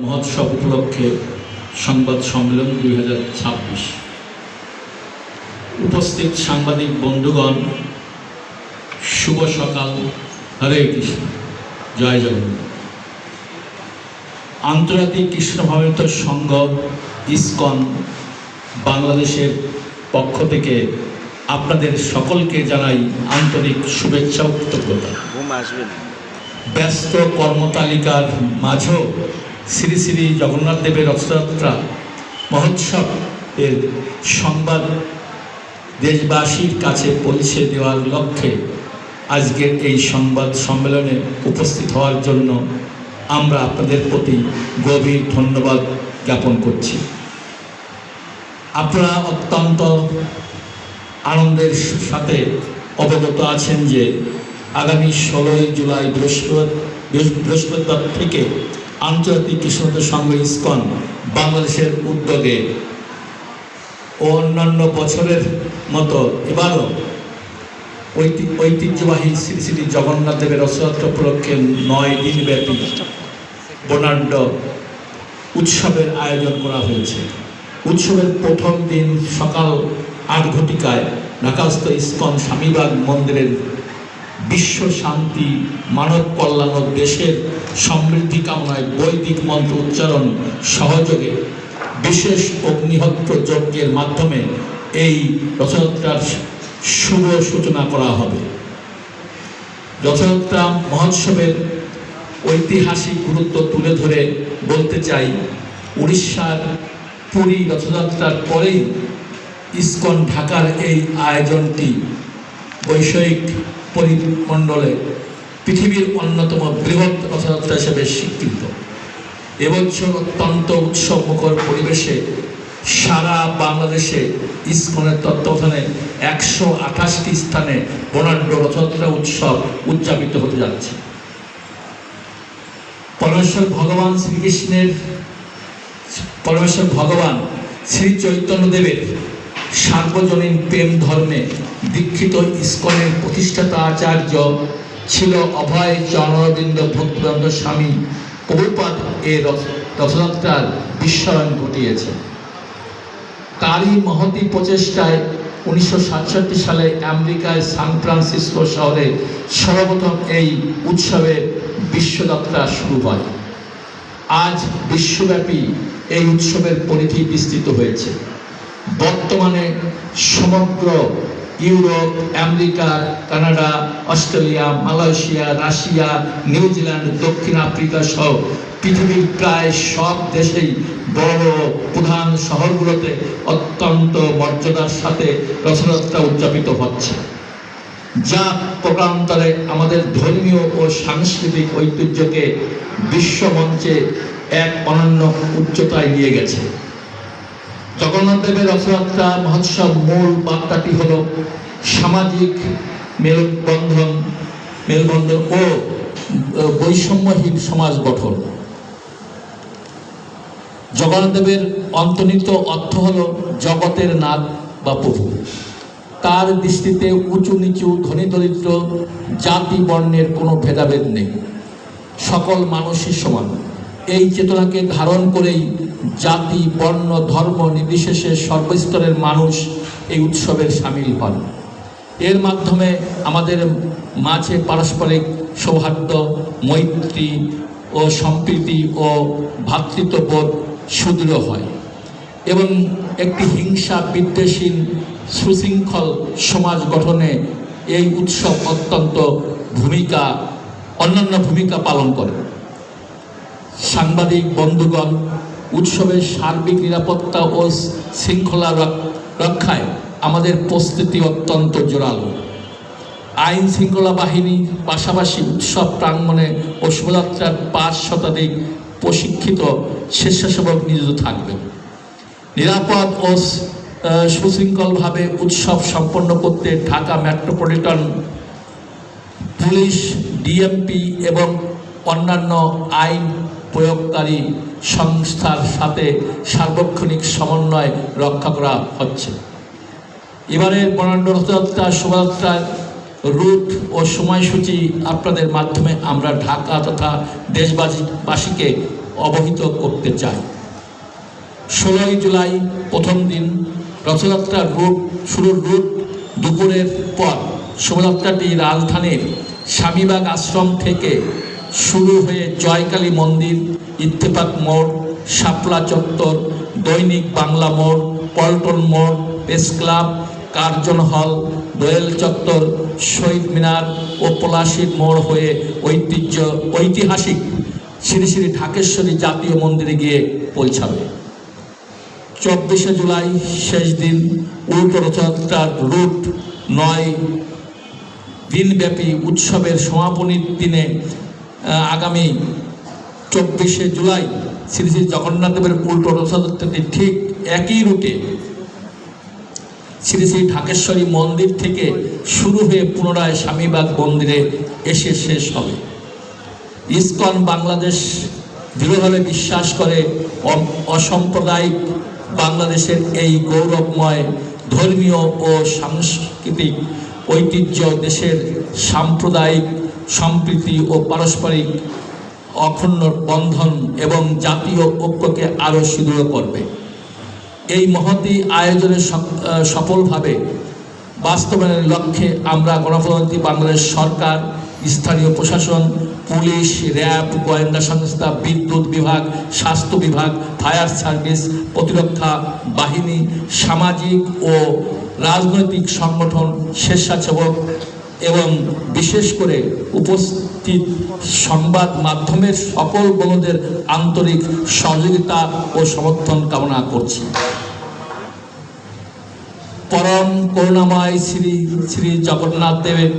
মহোৎসব উপলক্ষে সংবাদ সম্মেলন 2026। উপস্থিত সাংবাদিক বন্ধুগণ, শুভ সকাল। হরে কৃষ্ণ, জয় জগন্নাথ। আন্তর্জাতিক কৃষ্ণ ভাবামৃত সংঘ ইসকন বাংলাদেশের পক্ষ থেকে আপনাদের সকলকে জানাই আন্তরিক শুভেচ্ছা ও কৃতজ্ঞতা। ব্যস্ত কর্মতালিকার মাঝেও শ্রী শ্রী জগন্নাথ দেবের রথযাত্রা মহোৎসব এর সংবাদ দেশবাসীর কাছে পৌঁছে দেওয়ার লক্ষ্যে আজকের এই সংবাদ সম্মেলনে উপস্থিত হওয়ার জন্য আমরা আপনাদের প্রতি গভীর ধন্যবাদ জ্ঞাপন করছি। আপনারা অত্যন্ত আনন্দের সাথে অবগত আছেন যে আগামী 16 জুলাই বৃহস্পতিবার থেকে আন্তর্জাতিক কৃষ্ণ সংঘ ইসকন বাংলাদেশের উদ্যোগে ও অন্যান্য বছরের মতো এবারও ঐতিহ্যবাহী শ্রী শ্রী জগন্নাথ দেবের রথযাত্রা উপলক্ষে 9 দিনব্যাপী বর্ণাঢ্য উৎসবের আয়োজন করা হয়েছে। উৎসবের প্রথম দিন সকাল 8 ঘটিকায় ঢাকাস্থ ইসকন স্বামীবাগ মন্দিরের বিশ্ব শান্তি, মানব কল্যাণ ও দেশের সমৃদ্ধি কামনায় বৈদিক মন্ত্র উচ্চারণ সহযোগে বিশেষ অগ্নিহোত্র যজ্ঞের মাধ্যমে এই রথযাত্রার শুভ সূচনা করা হবে। রথযাত্রা মহোৎসবের ঐতিহাসিক গুরুত্ব তুলে ধরে বলতে চাই, উড়িষ্যার পুরী রথযাত্রার পরেই ইসকন ঢাকার এই আয়োজনটি বৈষয়িক পরিমণ্ডলে পৃথিবীর অন্যতম বৃহৎ রথযাত্রা হিসেবে স্বীকৃত। এবছর অত্যন্ত উৎসব মুখর পরিবেশে সারা বাংলাদেশে ইসকনের তত্ত্বাবধানে 128টি স্থানে বর্ণাঢ্য রথযাত্রা উৎসব উদযাপিত হতে যাচ্ছে। পরমেশ্বর ভগবান শ্রী চৈতন্যদেবের সার্বজনীন প্রেম ধর্মে দীক্ষিত ইসকনের প্রতিষ্ঠাতা আচার্য ছিল অভয় চরণারবিন্দ ভক্তিবেদান্ত স্বামী প্রভুপাদ এই রথযাত্রার বিশ্বায়ন ঘটিয়েছে। তারই মহতী প্রচেষ্টায় 1967 সালে আমেরিকায় সান ফ্রান্সিসকো শহরে সর্বপ্রথম এই উৎসবের বিশ্বযাত্রা শুরু হয়। আজ বিশ্বব্যাপী এই উৎসবের পরিধি বিস্তৃত হয়েছে। বর্তমানে সমগ্র Europe, America, Canada, Australia, Malaysia, Russia, New Zealand, দক্ষিণ আফ্রিকা সহ পৃথিবীর প্রায় সব দেশেই বড় প্রধান শহরগুলোতে অত্যন্ত মর্যাদার সাথে রথযাত্রা উদযাপিত হচ্ছে, যা প্রকারান্তরে আমাদের ধর্মীয় ও সাংস্কৃতিক ঐতিহ্যকে বিশ্বমঞ্চে এক অনন্য উচ্চতায় নিয়ে গেছে। জগন্নাথ দেবের রথযাত্রা মহোৎসব মূল বার্তাটি হল সামাজিক মেলবন্ধন ও বৈষম্যহীন সমাজ গঠন। জগন্নাথ দেবের অন্তর্নিহিত অর্থ হল জগতের নাথ বা প্রভু। তার দৃষ্টিতে উঁচু নিচু, ধনী দরিদ্র, জাতি বর্ণের কোনো ভেদাভেদ নেই, সকল মানুষই সমান। এই চেতনাকে ধারণ করেই জাতি, বর্ণ, ধর্ম নির্বিশেষে সর্বস্তরের মানুষ এই উৎসবের সামিল হন। এর মাধ্যমে আমাদের মাঝে পারস্পরিক সৌহার্দ্য, মৈত্রী ও সম্প্রীতি ও ভ্রাতৃত্ববোধ সুদৃঢ় হয় এবং একটি হিংসা বিদ্বেষহীন সুশৃঙ্খল সমাজ গঠনে এই উৎসব অন্যান্য ভূমিকা পালন করে। সাংবাদিক বন্ধুগণ, উৎসবের সার্বিক নিরাপত্তা ও শৃঙ্খলা রক্ষায় আমাদের প্রস্তুতি অত্যন্ত জোরালো। আইন শৃঙ্খলা বাহিনীর পাশাপাশি উৎসব প্রাঙ্গণে ও শোভাযাত্রার 5 শতাধিক প্রশিক্ষিত স্বেচ্ছাসেবক নিয়োজিত থাকবেন। নিরাপদ ও সুশৃঙ্খলভাবে উৎসব সম্পন্ন করতে ঢাকা মেট্রোপলিটন পুলিশ, ডিএমপি এবং অন্যান্য আইন প্রয়োগকারী সংস্থার সাথে সার্বক্ষণিক সমন্বয় রক্ষা করা হচ্ছে। এবারের বর্ণাঢ্য রথযাত্রা শোভাযাত্রার রুট ও সময়সূচি আপনাদের মাধ্যমে আমরা ঢাকা তথা দেশবাসীকে অবহিত করতে চাই। 16ই জুলাই প্রথম দিন রথযাত্রার শুরুর রুট দুপুরের পর শোভাযাত্রাটি রাজধানীর স্বামীবাগ আশ্রম থেকে শুরু হয়ে জয়কালী মন্দির, ইত্তেফাক মোড়, শাপলা চত্বর, দৈনিক বাংলা মোড়, পল্টন মোড়, প্রেস ক্লাব, কার্জন হল, দোয়েল চত্বর, শহীদ মিনার ও পলাশীর মোড় হয়ে ঐতিহাসিক শ্রী শ্রী ঢাকেশ্বরী জাতীয় মন্দিরে গিয়ে পৌঁছাবে। 24শে জুলাই শেষ দিন উল্টো রথযাত্রার রুট 9 দিনব্যাপী উৎসবের সমাপনীর দিনে আগামী 24শে জুলাই শ্রী শ্রী জগন্নাথ দেবের উল্টো রথযাত্রাটি ঠিক একই রুটে শ্রী শ্রী ঢাকেশ্বরী মন্দির থেকে শুরু হয়ে পুনরায় স্বামীবাগ মন্দিরে এসে শেষ হবে। ইসকন বাংলাদেশ দৃঢ়ভাবে বিশ্বাস করে অসাম্প্রদায়িক বাংলাদেশের এই গৌরবময় ধর্মীয় ও সাংস্কৃতিক ঐতিহ্য দেশের সাম্প্রদায়িক সম্প্রীতি ও পারস্পরিক অখণ্ড বন্ধন এবং জাতীয় ঐক্যকে আরও সুদৃঢ় করবে। এই মহতী আয়োজনের সফলভাবে বাস্তবায়নের লক্ষ্যে আমরা গণপ্রজাতন্ত্রী বাংলাদেশ সরকার, স্থানীয় প্রশাসন, পুলিশ, র্যাব, গোয়েন্দা সংস্থা, বিদ্যুৎ বিভাগ, স্বাস্থ্য বিভাগ, ফায়ার সার্ভিস, প্রতিরক্ষা বাহিনী, সামাজিক ও রাজনৈতিক সংগঠন, স্বেচ্ছাসেবক এবং বিশেষ করে উপস্থিত সংবাদ মাধ্যমের সকল বন্ধুদের আন্তরিক সহযোগিতা ও সমর্থন কামনা করছি। পরম করুণাময় শ্রী শ্রী জগন্নাথ দেবের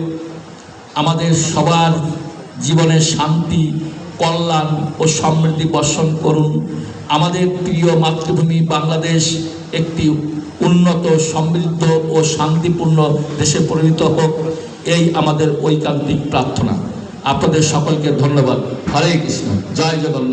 আমাদের সবার জীবনে শান্তি, কল্যাণ ও সমৃদ্ধি বর্ষণ করুন। আমাদের প্রিয় মাতৃভূমি বাংলাদেশ একটি উন্নত, সমৃদ্ধ ও শান্তিপূর্ণ দেশে পরিণত হোক, এই আমাদের ঐকান্তিক প্রার্থনা। আপনাদের সকলকে ধন্যবাদ। হরে কৃষ্ণ। জয় জগন্নাথ।